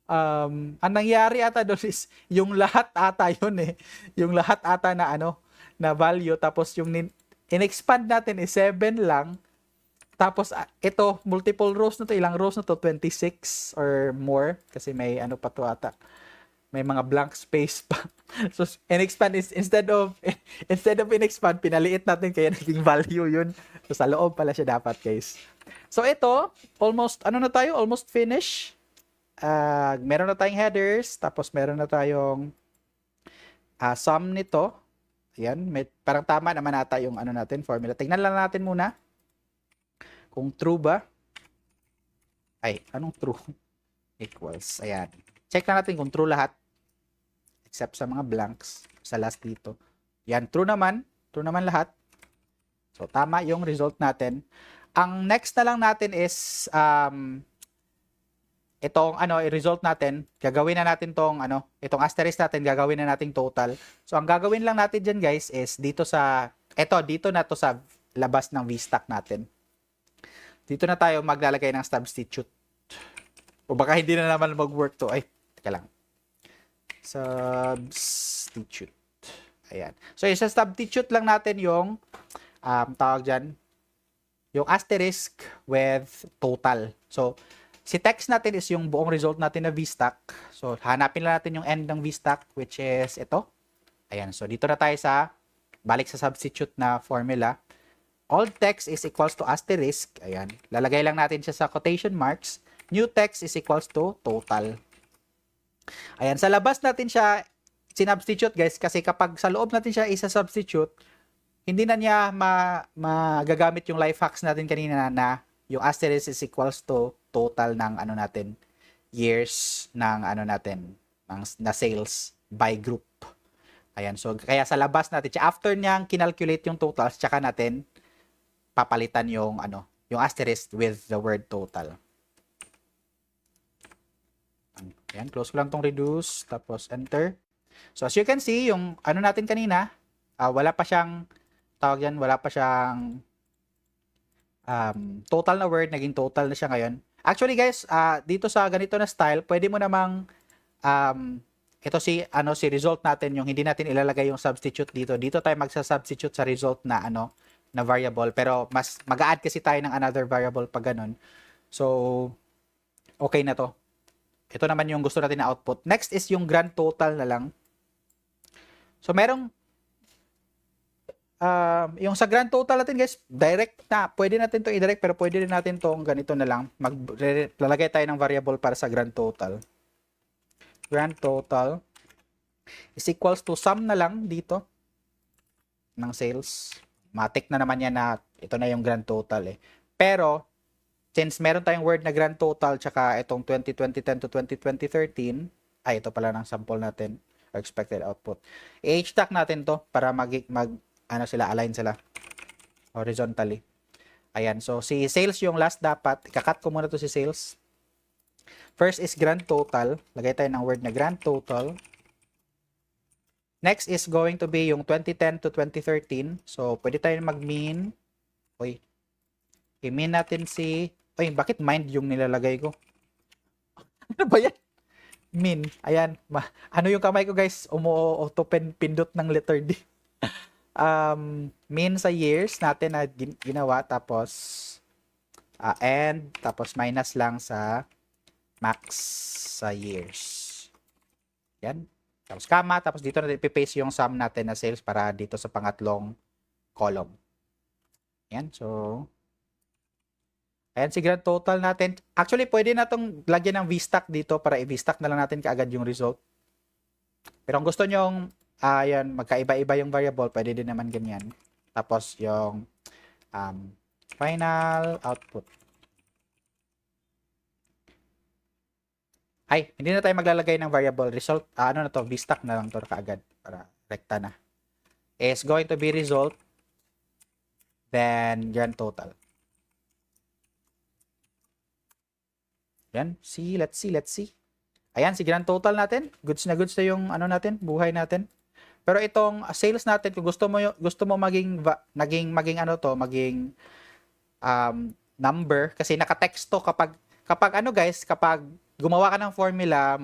ang nangyari ata doon is, yung lahat ata yun eh. Yung lahat ata na na value, tapos yung in-expand natin is 7 lang. Tapos, ito, multiple rows na to. Ilang rows na to? 26 or more. Kasi may pa to ata. May mga blank space pa. So, in-expand is, instead of in-expand, pinaliit natin kaya naging value yun. So, sa loob pala siya dapat, guys. So, ito, almost, almost finish. Meron na tayong headers. Tapos, meron na tayong sum nito. Ayan, parang tama naman ata yung natin, formula. Tingnan lang natin muna kung true ba. Ay, anong true? Equals. Ayan. Check na natin kung true lahat. Except sa mga blanks. Sa last dito. Yan, true naman. True naman lahat. So, tama yung result natin. Ang next na lang natin is, itong i-result natin, gagawin na natin itong asterisk natin, gagawin na natin total. So, ang gagawin lang natin dyan, guys, is dito na to sa labas ng vstack natin. Dito na tayo maglalagay ng substitute. O baka hindi na naman mag-work to. Ay, teka lang. Substitute. Ayan. So, isa substitute lang natin yung, tawag dyan, yung asterisk with total. So, si text natin is yung buong result natin na vstack. So, hanapin lang natin yung end ng vstack, which is ito. Ayan. So, dito na tayo balik sa substitute na formula. All text is equals to asterisk. Ayan. Lalagay lang natin siya sa quotation marks. New text is equals to total. Ayan. Sa labas natin siya sinubstitute, guys, kasi kapag sa loob natin siya isa-substitute, hindi na niya magagamit yung life hacks natin kanina na yung asterisk is equals to total ng natin, years ng natin, na sales by group. Ayan, so kaya sa labas natin, after niyang kinalculate yung totals, tsaka natin papalitan yung yung asterisk with the word total. Ayan, close ko lang tong reduce, tapos enter. So as you can see, yung natin kanina, wala pa siyang tawag yan, wala pa siyang total na word, naging total na siya ngayon. Actually, guys, dito sa ganito na style, pwede mo namang ito si result natin, yung hindi natin ilalagay yung substitute dito. Dito tayo magsa-substitute sa result na na variable, pero mas mag-a-add kasi tayo ng another variable pag ganun. So okay na to. Ito naman yung gusto natin na output. Next is yung grand total na lang. So merong yung sa grand total natin, guys, direct na. Pwede natin to i-direct, pero pwede rin natin to ganito na lang. Lalagay tayo ng variable para sa grand total. Grand total. is equals to sum na lang dito ng sales. Matik na naman yan na ito na yung grand total eh. Pero, since meron tayong word na grand total tsaka itong 2010 to 2013, ay ito pala ng sample natin or expected output. I-h-stack natin to para ano sila, align sila horizontally. Ayan, so si sales yung last dapat. Ikakat ko muna to si sales. First is grand total. Lagay tayo ng word na grand total. Next is going to be yung 2010 to 2013. So, pwede tayo mag-min. Uy. I-min natin si... Uy, bakit mind yung nilalagay ko? Ano ba yan? Min. Ayan. Ano yung kamay ko, guys? Umu-auto pindot ng letter D. Min sa years natin na ginawa. Tapos, and. Tapos, minus lang sa max sa years. Yan. Tapos, comma. Tapos, dito natin ipipaste yung sum natin na sales para dito sa pangatlong column. Yan. So, ayan si grand total natin. Actually, pwede na itong lagyan ng VStack dito para i-VStack na lang natin kaagad yung result. Pero kung gusto nyong ayan, magkaiba-iba yung variable, pwede din naman ganyan. Tapos yung final output. Ay, hindi na tayo maglalagay ng variable result. Ano na to? VStack na lang to kaagad para rekta na. Is going to be result then grand total. Yan. Let's see. Ayan, si grand total natin. Goods na yung ano natin, buhay natin. Pero itong sales natin, kung gusto mo maging number kasi naka-text to kapag ano guys, kapag gumawa ka ng formula,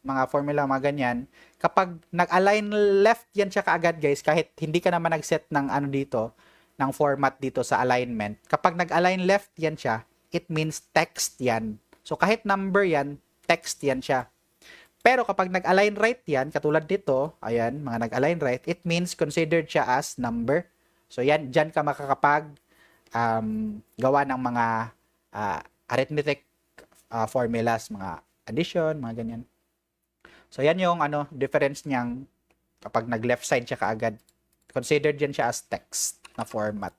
mga formula mga ganyan, kapag nag-align left yan siya kaagad guys, kahit hindi ka naman nag-set ng ano dito, ng format dito sa alignment. Kapag nag-align left yan siya, it means text yan. So, kahit number yan, text yan siya. Pero kapag nag-align right yan, katulad dito, ayan, mga nag-align right, it means considered siya as number. So, yan, dyan ka makakapag gawa ng mga arithmetic formulas, mga addition, mga ganyan. So, yan yung difference niyang kapag nag-left side siya kaagad. Considered yan siya as text na format.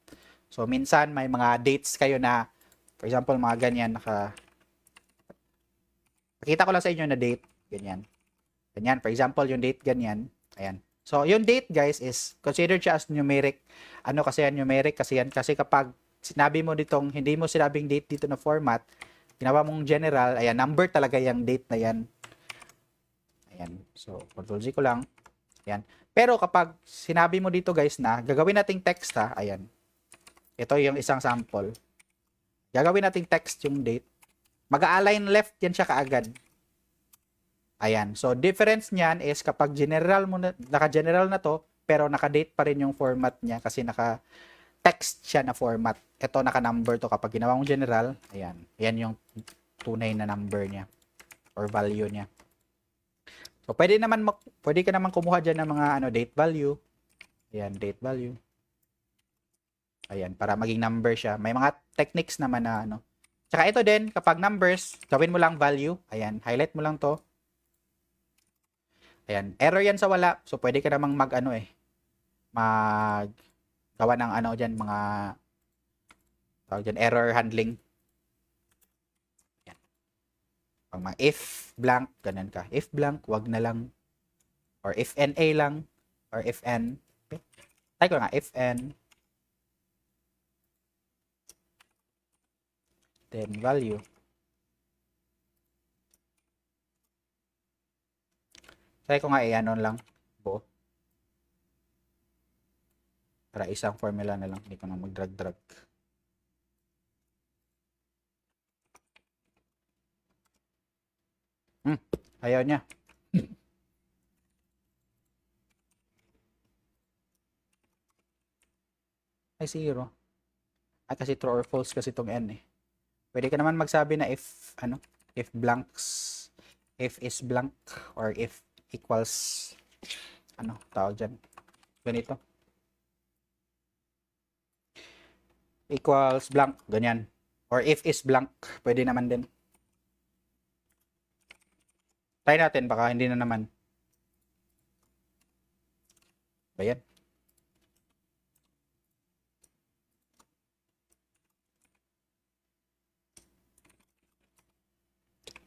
So, minsan may mga dates kayo na, for example, mga ganyan, Pakita ko lang sa inyo na date. Ganyan. Ganyan. For example, yung date ganyan. Ayan. So, yung date, guys, is considered siya as numeric. Ano kasi yan numeric? Kasi kapag sinabi mo ditong, hindi mo sinabing date dito na format, ginawa mong general, ayan, number talaga yung date na yan. Ayan. So, Ctrl Z ko lang. Ayan. Pero kapag sinabi mo dito, guys, na gagawin nating text, ha. Ayan. Ito yung isang sample. Gagawin nating text yung date. Mag-align left yan siya kaagad. Ayan. So, difference niyan is kapag general mo na, naka-general na to, pero naka-date pa rin yung format niya kasi naka-text siya na format. Ito, naka-number to. Kapag ginawa mong general, ayan. Ayan yung tunay na number niya or value niya. So, pwede ka naman kumuha dyan ng mga date value. Ayan, date value. Ayan, para maging number siya. May mga techniques naman na Tsaka ito din, kapag numbers, gawin mo lang value. Ayan, highlight mo lang to. Ayan, error yan sa wala. So, pwede ka namang gawa ng dyan, error handling. Ayan. Pag mga if blank, ganun ka. If blank, wag na lang. Or if NA lang. Or if N. Okay. Try ko nga, if N. Then value. Try ko nga i-anon lang. Buo. Para isang formula na lang. Hindi ko na mag-drag-drag. Ayaw niya. Ay, 0. Ay, kasi true or false kasi itong N eh. Pwede ka naman magsabi na if is blank or if equals tawag dyan, ganito, equals blank, ganyan, or if is blank, pwede naman din. Try natin, baka hindi na naman. Ayan.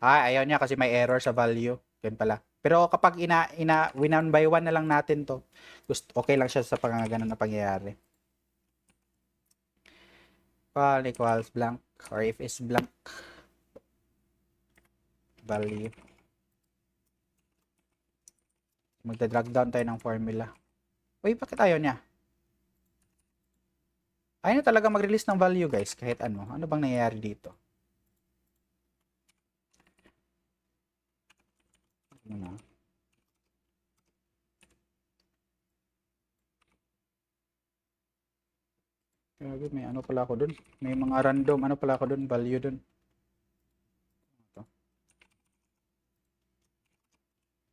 Ayaw niya kasi may error sa value. Yun pala. Pero kapag one by one na lang natin to, okay lang siya sa pangangaganan na pangyayari. Equal equals blank, or if is blank value. Magda-drag down tayo ng formula. Uy, bakit ayaw niya? Ayaw na talaga mag-release ng value, guys, kahit ano. Ano bang nangyayari dito? Ano na? Grabe, may ano pala ako dun. May mga random, ano pala ako dun, value dun. Ito.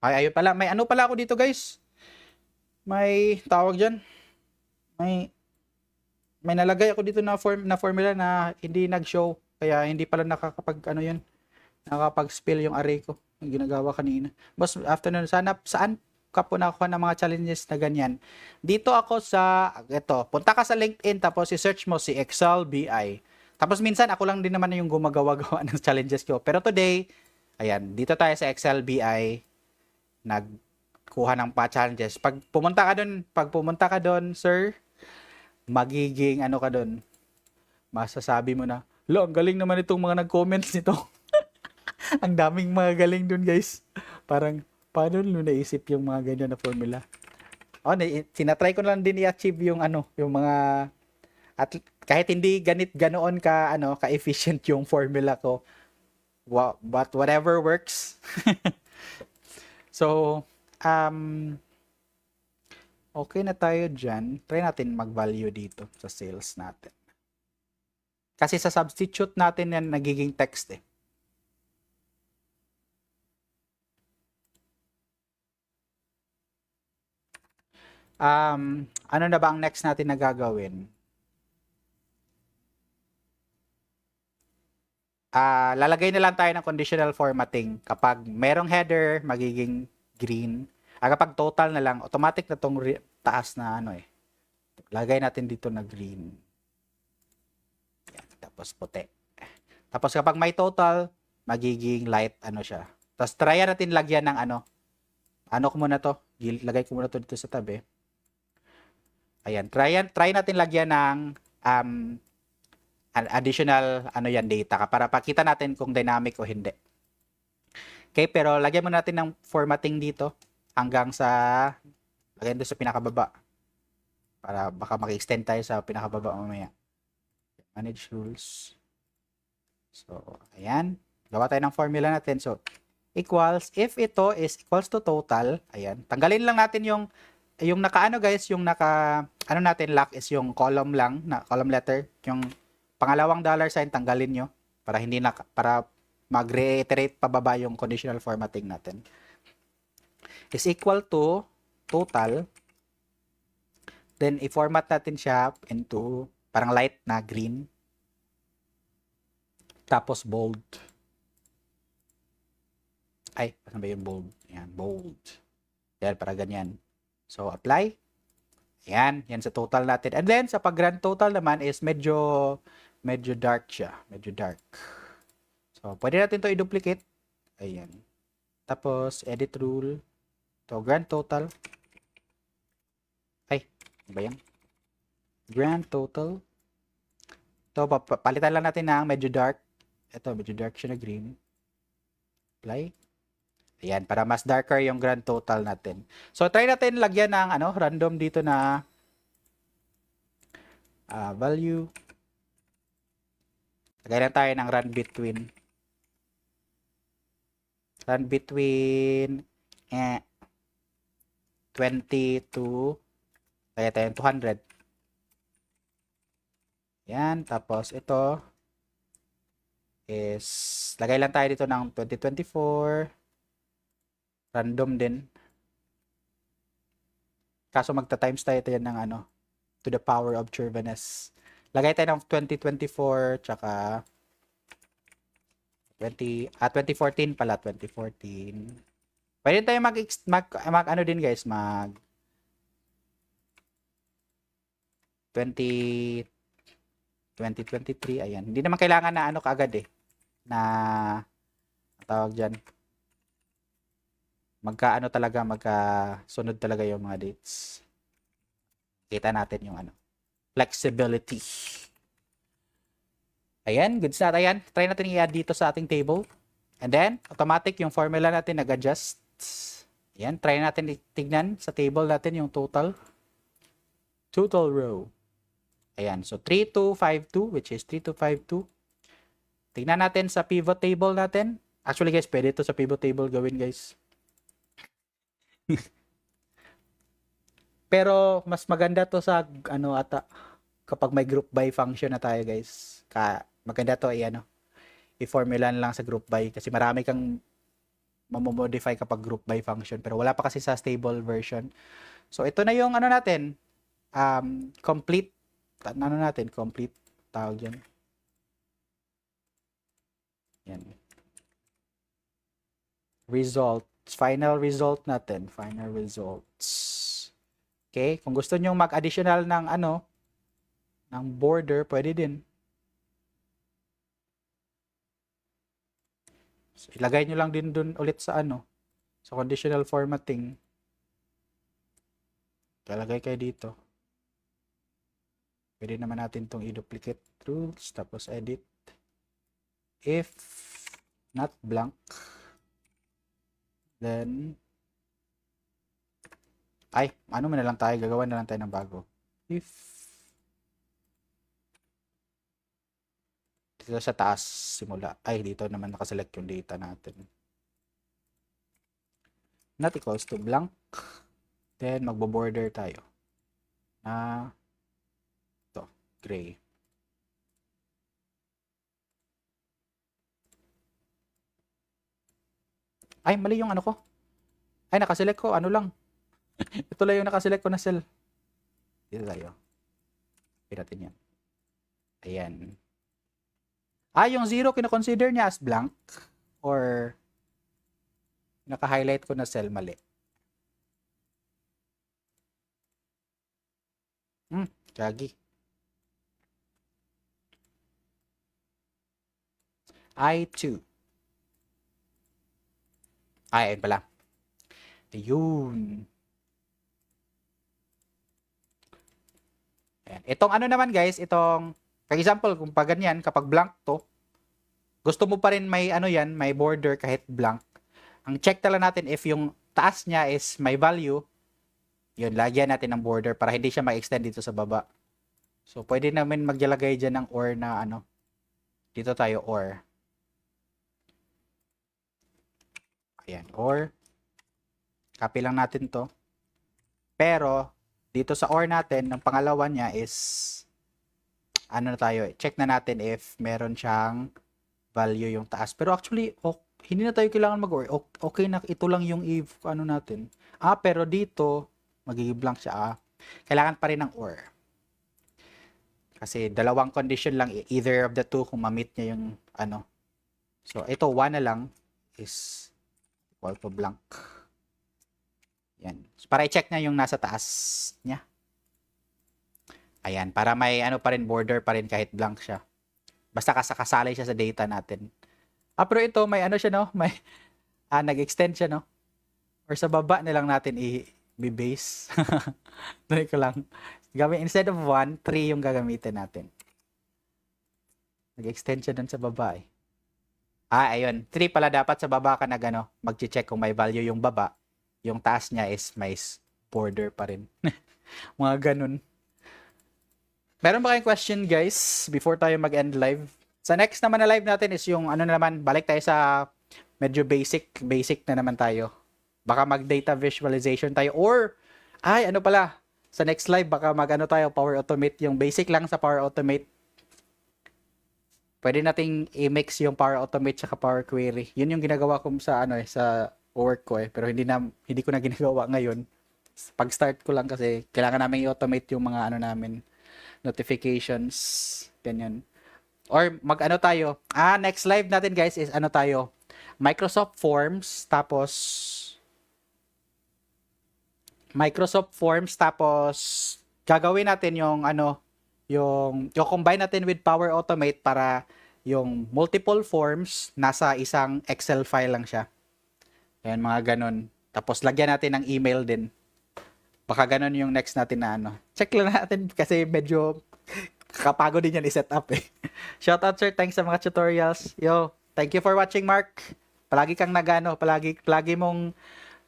Ayun pala, may ano pala ako dito, guys. May tawag dyan. May nalagay ako dito na formula na hindi nag-show. Kaya hindi pala nakakapag, ano yun, nakakapag-spill yung array ko. Yung ginagawa kanina. Boss, afternoon, saan ka po nakuha ng mga challenges na ganyan? Dito ako sa, ito, punta ka sa LinkedIn, tapos i-search mo si Excel BI. Tapos minsan, ako lang din naman yung gumagawa-gawa ng challenges ko. Pero today, ayan, dito tayo sa Excel BI, nagkuha ng pa-challenges. Pag pumunta ka doon, sir, magiging ano ka doon, masasabi mo na, lo, ang galing naman itong mga nag-comments nito. Ang daming mga galing doon, guys. Parang, paano nyo naisip yung mga ganyan na formula? Oh, sinatry ko lang din i-achieve yung ano, yung mga, at kahit hindi ganoon ka, ano, ka-efficient yung formula ko, but whatever works. So, okay na tayo dyan. Try natin mag-value dito sa sales natin. Kasi sa substitute natin yan nagiging text eh. Ano na ba ang next natin na gagawin? Lalagay na lang tayo ng conditional formatting. Kapag merong header, magiging green. Kapag total na lang, automatic na tong taas na ano eh. Lagay natin dito na green. Yan, tapos puti. Tapos kapag may total, magiging light ano siya. Tapos try natin lagyan ng ano. Ano ko muna to? Lagay ko muna to dito sa tabi. Ayan, try natin lagyan ng additional ano yan data para pakita natin kung dynamic o hindi. Okay, pero lagyan muna natin ng formatting dito hanggang sa lagyan doon sa pinakababa. Para baka maki-extend tayo sa pinakababa mamaya. Manage rules. So, ayan. Gawa tayo ng formula natin. So, equals, if ito is equals to total, ayan. Tanggalin lang natin yung naka-ano guys, yung naka, ano natin, lock is yung column lang, na column letter. Yung pangalawang dollar sign, tanggalin nyo. Para hindi na, para mag-reiterate pababa yung conditional formatting natin. Is equal to total. Then, i-format natin siya into parang light na green. Tapos bold. Ay, ano ba yung bold? Ayan, bold. Yan, para ganyan. So, apply. Ayan, yan sa total natin. And then, sa pag-grand total naman is medyo dark siya. Medyo dark. So, pwede natin to i-duplicate. Ayan. Tapos, edit rule. To grand total. Ay, ano ba yan? Grand total. Ito, palitan lang natin ng medyo dark. Ito, medyo dark siya na green. Apply. Ayan, para mas darker yung grand total natin. So, try natin lagyan ng ano, random dito na value. Lagay na tayo ng run between 20 to lagay tayo 200. Ayan, tapos ito is lagay lang tayo dito ng 2024. Random din. Kaso magta-times tayo yan ng ano, to the power of Chauviness. Lagay tayo ng 2024 tsaka 2014 pala, 2014. Pwede tayo mag ano din guys, 20 2023, ayan. Hindi naman kailangan na ano kaagad eh, na ang tawag dyan, magkaano talaga, magkasunod talaga yung mga dates. Kita natin yung ano, flexibility. Ayan, goods na. Ayan, try natin i-add dito sa ating table. And then, automatic yung formula natin nag-adjust. Ayan, try natin tignan sa table natin yung total row. Ayan, so 3252, which is 3252. Tignan natin sa pivot table natin. Actually guys, pwede ito sa pivot table gawin guys. Pero mas maganda to sa ano ata kapag may group by function na tayo guys. Maganda to ay ano, i-formula lang sa group by kasi marami kang mamomodify kapag group by function pero wala pa kasi sa stable version. So ito na yung ano natin, complete complete tawag dyan. Yan. Results, final result natin, final results. Okay, kung gusto niyo mag-additional ng ano, ng border, pwede din. So, ilagay nyo lang din dun ulit sa ano, sa conditional formatting. Kalagay kayo dito. Pwede naman natin itong i-duplicate rules, tapos edit. If not blank, then, ano na lang tayo, gagawa na lang tayo ng bago. If, dito sa taas, simula, dito naman nakaselect yung data natin. Not equals to blank, then magbo-border tayo. Gray. Mali yung ano ko. Nakaselect ko, ano lang. Ito lang yung nakaselect ko na cell. Dito tayo. Pira natin yan. Ayan. Yung 0, kina-consider niya as blank? Or naka-highlight ko na cell mali? Gagi. I2. Ayun pala. Ayun. Ayan. Itong ano naman guys, itong, for example, kung pa ganyan, kapag blank to, gusto mo pa rin may ano yan, may border kahit blank. Ang check talaga natin if yung taas niya is may value, yun, lagyan natin ng border para hindi siya mag-extend dito sa baba. So, pwede namin maglalagay dyan ng or na ano, dito tayo or. Ayan, or copy lang natin to. Pero dito sa or natin, ng pangalawa niya is ano na tayo, check na natin if meron siyang value yung taas. Pero actually, hindi na tayo kailangan mag-or. Okay na, ito lang yung if ano natin. Pero dito, magiging blank siya. Kailangan pa rin ng or. Kasi dalawang condition lang, either of the two kung ma-meet niya yung ano. So, ito, 1 na lang is equal to blank. Yan. So, para i-check na yung nasa taas niya. Ayan. Para may ano pa rin, border pa rin kahit blank siya. Basta kasali siya sa data natin. Pero ito, may ano siya, no? May, nag-extend siya, no? Or sa baba na lang natin i-base. Tuloy ko lang. Instead of 1, 3 yung gagamitin natin. Nag-extend siya dun sa baba, eh. Ayun. 3 pala dapat sa baba ka mag-check kung may value yung baba. Yung taas niya is may border pa rin. Mga ganun. Meron ba kayong question guys before tayo mag-end live? Sa next naman na live natin is yung ano naman, balik tayo sa medyo basic na naman tayo. Baka mag-data visualization tayo or ano pala, sa next live baka mag-ano tayo, Power Automate, yung basic lang sa Power Automate. Pwede nating i-mix yung Power Automate sa Power Query. Yun yung ginagawa ko sa sa work ko pero hindi ko na ginagawa ngayon. Pag-start ko lang kasi kailangan namin i-automate yung mga namin, notifications, ganyan. Or mag-ano tayo. Next live natin guys is tayo, Microsoft Forms tapos gagawin natin yung yung combine natin with Power Automate para yung multiple forms nasa isang Excel file lang siya. Ayan, mga ganun. Tapos lagyan natin ng email din. Baka ganun yung next natin na Check lang natin kasi medyo kapagod din yan i-set up eh. Shoutout sir, thanks sa mga tutorials. Yo, thank you for watching Mark. Palagi kang palagi mong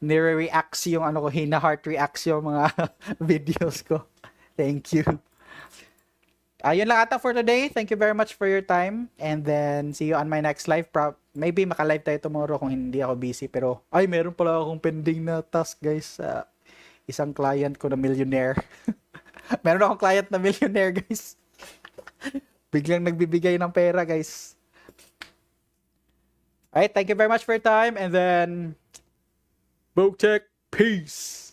nire-reacts yung ko, hina-heart reacts yung mga videos ko. Thank you. Ayun lang ata for today. Thank you very much for your time. And then, see you on my next live. Maybe maka-live tayo tomorrow kung hindi ako busy. Pero, meron pala akong pending na task, guys. Isang client ko na millionaire. Meron akong client na millionaire, guys. Biglang nagbibigay ng pera, guys. Alright, thank you very much for your time. And then, Book Check. Peace.